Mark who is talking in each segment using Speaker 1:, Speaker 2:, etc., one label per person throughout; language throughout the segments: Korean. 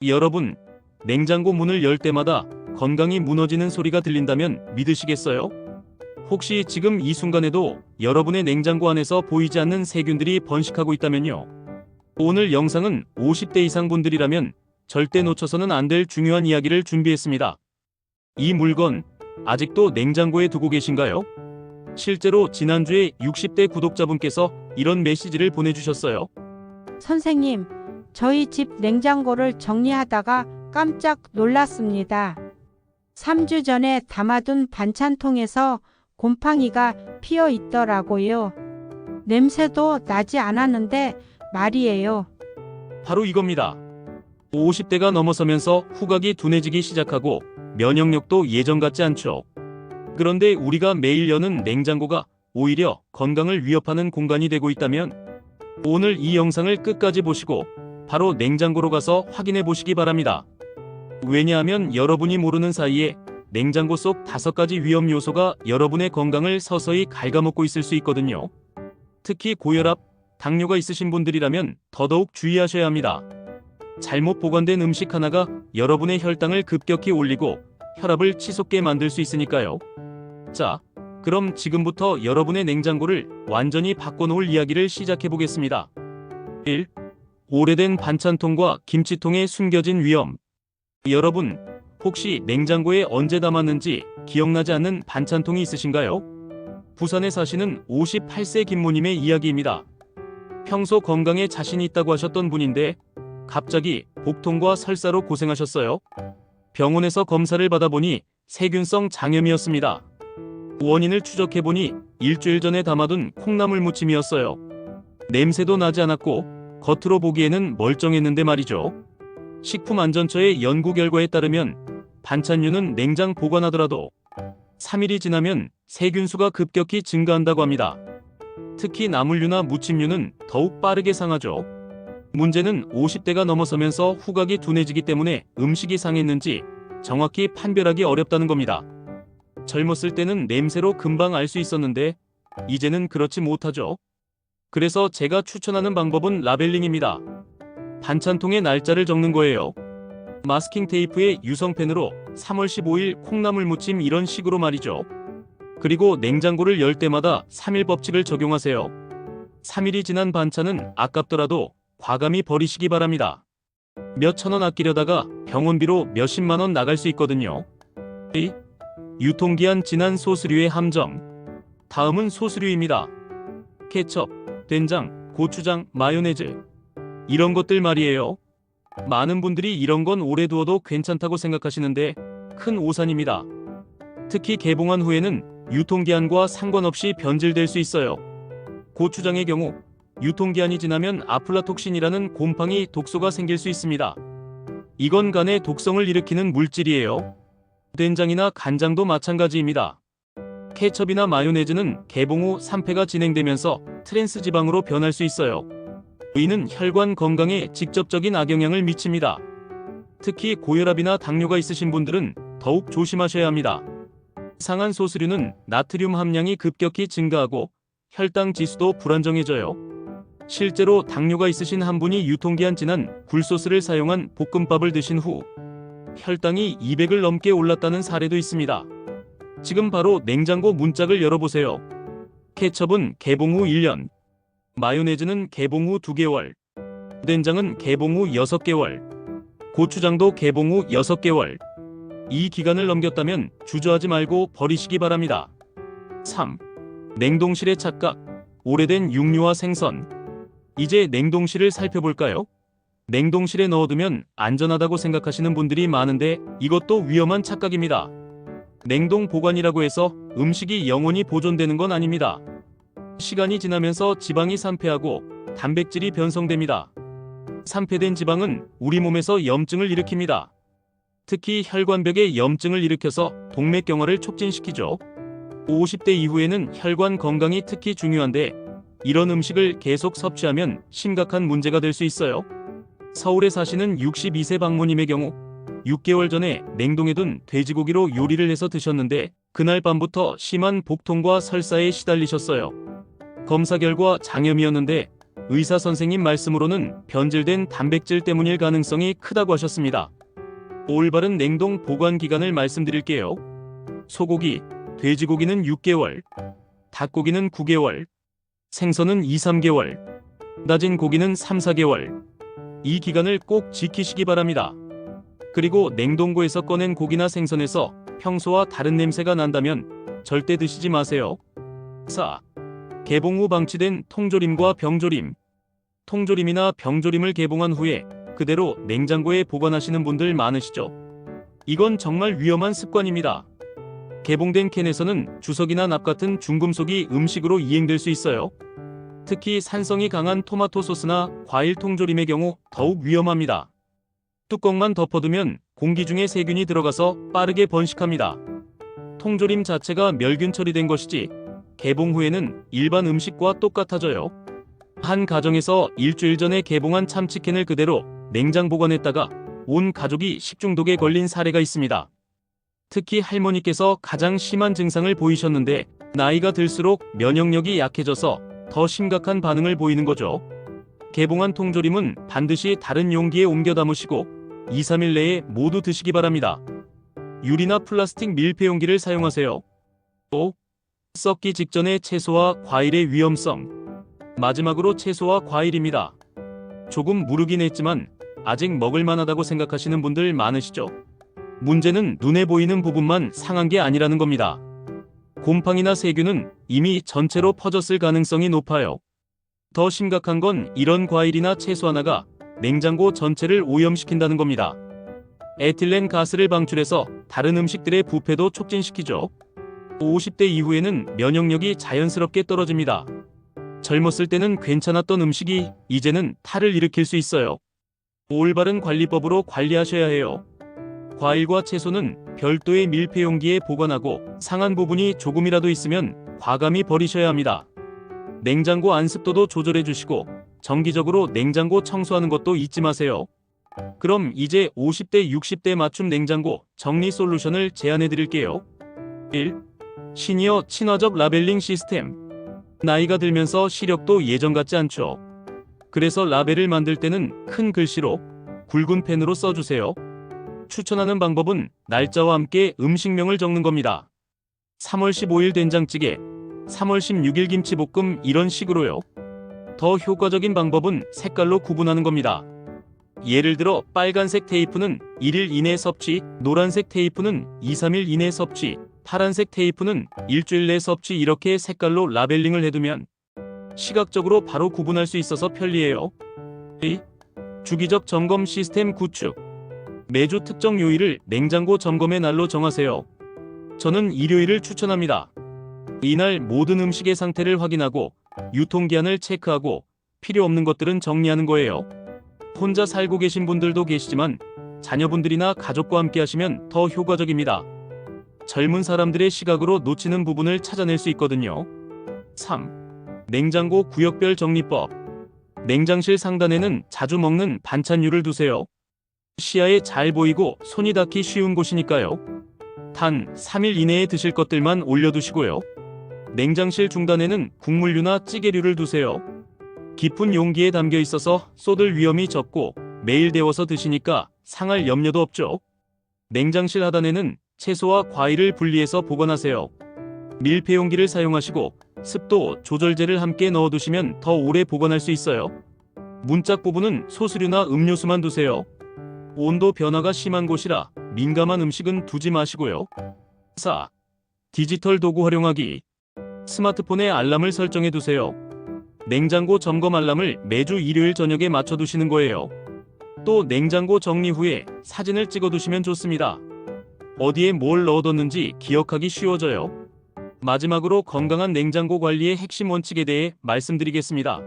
Speaker 1: 여러분, 냉장고 문을 열 때마다 건강이 무너지는 소리가 들린다면 믿으시겠어요? 혹시 지금 이 순간에도 여러분의 냉장고 안에서 보이지 않는 세균들이 번식하고 있다면요? 오늘 영상은 50대 이상 분들이라면 절대 놓쳐서는 안 될 중요한 이야기를 준비했습니다. 이 물건 아직도 냉장고에 두고 계신가요? 실제로 지난주에 60대 구독자분께서 이런 메시지를 보내주셨어요.
Speaker 2: 선생님, 저희 집 냉장고를 정리하다가 깜짝 놀랐습니다. 3주 전에 담아둔 반찬통에서 곰팡이가 피어 있더라고요. 냄새도 나지 않았는데 말이에요.
Speaker 1: 바로 이겁니다. 50대가 넘어서면서 후각이 둔해지기 시작하고 면역력도 예전 같지 않죠. 그런데 우리가 매일 여는 냉장고가 오히려 건강을 위협하는 공간이 되고 있다면 오늘 이 영상을 끝까지 보시고 바로 냉장고로 가서 확인해 보시기 바랍니다. 왜냐하면 여러분이 모르는 사이에 냉장고 속 5가지 위험 요소가 여러분의 건강을 서서히 갉아먹고 있을 수 있거든요. 특히 고혈압, 당뇨가 있으신 분들이라면 더더욱 주의하셔야 합니다. 잘못 보관된 음식 하나가 여러분의 혈당을 급격히 올리고 혈압을 치솟게 만들 수 있으니까요. 자, 그럼 지금부터 여러분의 냉장고를 완전히 바꿔놓을 이야기를 시작해 보겠습니다. 1. 오래된 반찬통과 김치통에 숨겨진 위험. 여러분, 혹시 냉장고에 언제 담았는지 기억나지 않는 반찬통이 있으신가요? 부산에 사시는 58세 김모님의 이야기입니다. 평소 건강에 자신이 있다고 하셨던 분인데 갑자기 복통과 설사로 고생하셨어요. 병원에서 검사를 받아보니 세균성 장염이었습니다. 원인을 추적해보니 일주일 전에 담아둔 콩나물 무침이었어요. 냄새도 나지 않았고 겉으로 보기에는 멀쩡했는데 말이죠. 식품안전처의 연구 결과에 따르면 반찬류는 냉장 보관하더라도 3일이 지나면 세균수가 급격히 증가한다고 합니다. 특히 나물류나 무침류는 더욱 빠르게 상하죠. 문제는 50대가 넘어서면서 후각이 둔해지기 때문에 음식이 상했는지 정확히 판별하기 어렵다는 겁니다. 젊었을 때는 냄새로 금방 알 수 있었는데 이제는 그렇지 못하죠. 그래서 제가 추천하는 방법은 라벨링입니다. 반찬통에 날짜를 적는 거예요. 마스킹 테이프에 유성펜으로 3월 15일 콩나물 무침 이런 식으로 말이죠. 그리고 냉장고를 열 때마다 3일 법칙을 적용하세요. 3일이 지난 반찬은 아깝더라도 과감히 버리시기 바랍니다. 몇 천원 아끼려다가 병원비로 몇십만 원 나갈 수 있거든요. 2. 유통기한 지난 소스류의 함정. 다음은 소스류입니다. 케첩, 된장, 고추장, 마요네즈. 이런 것들 말이에요. 많은 분들이 이런 건 오래 두어도 괜찮다고 생각하시는데 큰 오산입니다. 특히 개봉한 후에는 유통기한과 상관없이 변질될 수 있어요. 고추장의 경우 유통기한이 지나면 아플라톡신이라는 곰팡이 독소가 생길 수 있습니다. 이건 간의 독성을 일으키는 물질이에요. 된장이나 간장도 마찬가지입니다. 케첩이나 마요네즈는 개봉 후 산패가 진행되면서 트랜스 지방으로 변할 수 있어요. 이는 혈관 건강에 직접적인 악영향을 미칩니다. 특히 고혈압이나 당뇨가 있으신 분들은 더욱 조심하셔야 합니다. 상한 소스류는 나트륨 함량이 급격히 증가하고 혈당 지수도 불안정해져요. 실제로 당뇨가 있으신 한 분이 유통기한 지난 굴소스를 사용한 볶음밥을 드신 후 혈당이 200을 넘게 올랐다는 사례도 있습니다. 지금 바로 냉장고 문짝을 열어보세요. 케첩은 개봉 후 1년, 마요네즈는 개봉 후 2개월, 된장은 개봉 후 6개월, 고추장도 개봉 후 6개월. 이 기간을 넘겼다면 주저하지 말고 버리시기 바랍니다. 3. 냉동실의 착각. 오래된 육류와 생선. 이제 냉동실을 살펴볼까요? 냉동실에 넣어두면 안전하다고 생각하시는 분들이 많은데 이것도 위험한 착각입니다. 냉동 보관이라고 해서 음식이 영원히 보존되는 건 아닙니다. 시간이 지나면서 지방이 산패하고 단백질이 변성됩니다. 산패된 지방은 우리 몸에서 염증을 일으킵니다. 특히 혈관벽에 염증을 일으켜서 동맥경화를 촉진시키죠. 50대 이후에는 혈관 건강이 특히 중요한데 이런 음식을 계속 섭취하면 심각한 문제가 될 수 있어요. 서울에 사시는 62세 박모님의 경우 6개월 전에 냉동해둔 돼지고기로 요리를 해서 드셨는데 그날 밤부터 심한 복통과 설사에 시달리셨어요. 검사 결과 장염이었는데 의사 선생님 말씀으로는 변질된 단백질 때문일 가능성이 크다고 하셨습니다. 올바른 냉동 보관 기간을 말씀드릴게요. 소고기, 돼지고기는 6개월, 닭고기는 9개월, 생선은 2, 3개월, 낮은 고기는 3, 4개월. 이 기간을 꼭 지키시기 바랍니다. 그리고 냉동고에서 꺼낸 고기나 생선에서 평소와 다른 냄새가 난다면 절대 드시지 마세요. 4. 개봉 후 방치된 통조림과 병조림. 통조림이나 병조림을 개봉한 후에 그대로 냉장고에 보관하시는 분들 많으시죠? 이건 정말 위험한 습관입니다. 개봉된 캔에서는 주석이나 납 같은 중금속이 음식으로 이행될 수 있어요. 특히 산성이 강한 토마토 소스나 과일 통조림의 경우 더욱 위험합니다. 뚜껑만 덮어두면 공기 중에 세균이 들어가서 빠르게 번식합니다. 통조림 자체가 멸균 처리된 것이지 개봉 후에는 일반 음식과 똑같아져요. 한 가정에서 일주일 전에 개봉한 참치캔을 그대로 냉장 보관했다가 온 가족이 식중독에 걸린 사례가 있습니다. 특히 할머니께서 가장 심한 증상을 보이셨는데 나이가 들수록 면역력이 약해져서 더 심각한 반응을 보이는 거죠. 개봉한 통조림은 반드시 다른 용기에 옮겨 담으시고 2, 3일 내에 모두 드시기 바랍니다. 유리나 플라스틱 밀폐 용기를 사용하세요. 또 썩기 직전의 채소와 과일의 위험성. 마지막으로 채소와 과일입니다. 조금 무르긴 했지만 아직 먹을만하다고 생각하시는 분들 많으시죠? 문제는 눈에 보이는 부분만 상한 게 아니라는 겁니다. 곰팡이나 세균은 이미 전체로 퍼졌을 가능성이 높아요. 더 심각한 건 이런 과일이나 채소 하나가 냉장고 전체를 오염시킨다는 겁니다. 에틸렌 가스를 방출해서 다른 음식들의 부패도 촉진시키죠. 50대 이후에는 면역력이 자연스럽게 떨어집니다. 젊었을 때는 괜찮았던 음식이 이제는 탈을 일으킬 수 있어요. 올바른 관리법으로 관리하셔야 해요. 과일과 채소는 별도의 밀폐 용기에 보관하고 상한 부분이 조금이라도 있으면 과감히 버리셔야 합니다. 냉장고 안습도도 조절해 주시고 정기적으로 냉장고 청소하는 것도 잊지 마세요. 그럼 이제 50대 60대 맞춤 냉장고 정리 솔루션을 제안해 드릴게요. 1. 시니어 친화적 라벨링 시스템. 나이가 들면서 시력도 예전 같지 않죠. 그래서 라벨을 만들 때는 큰 글씨로 굵은 펜으로 써주세요. 추천하는 방법은 날짜와 함께 음식명을 적는 겁니다. 3월 15일 된장찌개, 3월 16일 김치볶음 이런 식으로요. 더 효과적인 방법은 색깔로 구분하는 겁니다. 예를 들어 빨간색 테이프는 1일 이내 섭취, 노란색 테이프는 2, 3일 이내 섭취, 파란색 테이프는 일주일 내 섭취 이렇게 색깔로 라벨링을 해두면 시각적으로 바로 구분할 수 있어서 편리해요. 2. 주기적 점검 시스템 구축. 매주 특정 요일을 냉장고 점검의 날로 정하세요. 저는 일요일을 추천합니다. 이날 모든 음식의 상태를 확인하고 유통기한을 체크하고 필요 없는 것들은 정리하는 거예요. 혼자 살고 계신 분들도 계시지만 자녀분들이나 가족과 함께 하시면 더 효과적입니다. 젊은 사람들의 시각으로 놓치는 부분을 찾아낼 수 있거든요. 3. 냉장고 구역별 정리법. 냉장실 상단에는 자주 먹는 반찬류를 두세요. 시야에 잘 보이고 손이 닿기 쉬운 곳이니까요. 단 3일 이내에 드실 것들만 올려두시고요. 냉장실 중단에는 국물류나 찌개류를 두세요. 깊은 용기에 담겨 있어서 쏟을 위험이 적고 매일 데워서 드시니까 상할 염려도 없죠. 냉장실 하단에는 채소와 과일을 분리해서 보관하세요. 밀폐 용기를 사용하시고 습도 조절제를 함께 넣어두시면 더 오래 보관할 수 있어요. 문짝 부분은 소스류나 음료수만 두세요. 온도 변화가 심한 곳이라 민감한 음식은 두지 마시고요. 4. 디지털 도구 활용하기. 스마트폰에 알람을 설정해 두세요. 냉장고 점검 알람을 매주 일요일 저녁에 맞춰 두시는 거예요. 또 냉장고 정리 후에 사진을 찍어 두시면 좋습니다. 어디에 뭘 넣어뒀는지 기억하기 쉬워져요. 마지막으로 건강한 냉장고 관리의 핵심 원칙에 대해 말씀드리겠습니다.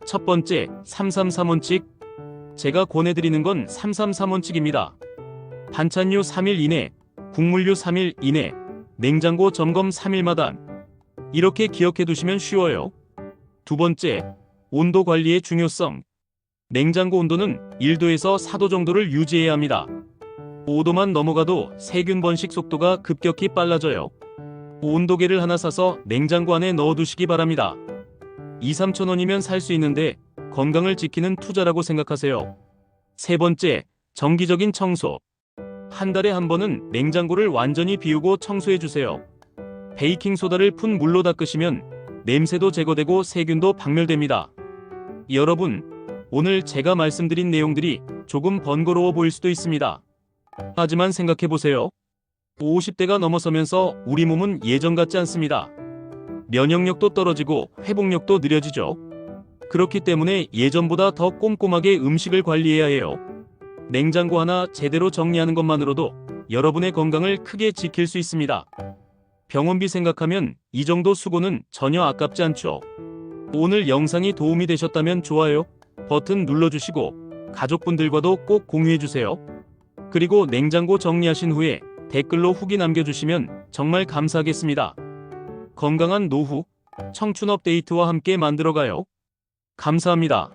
Speaker 1: 첫 번째, 333원칙. 제가 권해드리는 건 333원칙입니다. 반찬류 3일 이내, 국물류 3일 이내, 냉장고 점검 3일마다. 이렇게 기억해 두시면 쉬워요. 두 번째, 온도 관리의 중요성. 냉장고 온도는 1도에서 4도 정도를 유지해야 합니다. 5도만 넘어가도 세균 번식 속도가 급격히 빨라져요. 온도계를 하나 사서 냉장고 안에 넣어두시기 바랍니다. 2, 3천 원이면 살 수 있는데 건강을 지키는 투자라고 생각하세요. 세 번째, 정기적인 청소. 한 달에 한 번은 냉장고를 완전히 비우고 청소해 주세요. 베이킹소다를 푼 물로 닦으시면 냄새도 제거되고 세균도 박멸됩니다. 여러분, 오늘 제가 말씀드린 내용들이 조금 번거로워 보일 수도 있습니다. 하지만 생각해 보세요. 50대가 넘어서면서 우리 몸은 예전 같지 않습니다. 면역력도 떨어지고 회복력도 느려지죠. 그렇기 때문에 예전보다 더 꼼꼼하게 음식을 관리해야 해요. 냉장고 하나 제대로 정리하는 것만으로도 여러분의 건강을 크게 지킬 수 있습니다. 병원비 생각하면 이 정도 수고는 전혀 아깝지 않죠. 오늘 영상이 도움이 되셨다면 좋아요 버튼 눌러주시고 가족분들과도 꼭 공유해주세요. 그리고 냉장고 정리하신 후에 댓글로 후기 남겨주시면 정말 감사하겠습니다. 건강한 노후, 청춘 업데이트와 함께 만들어가요. 감사합니다.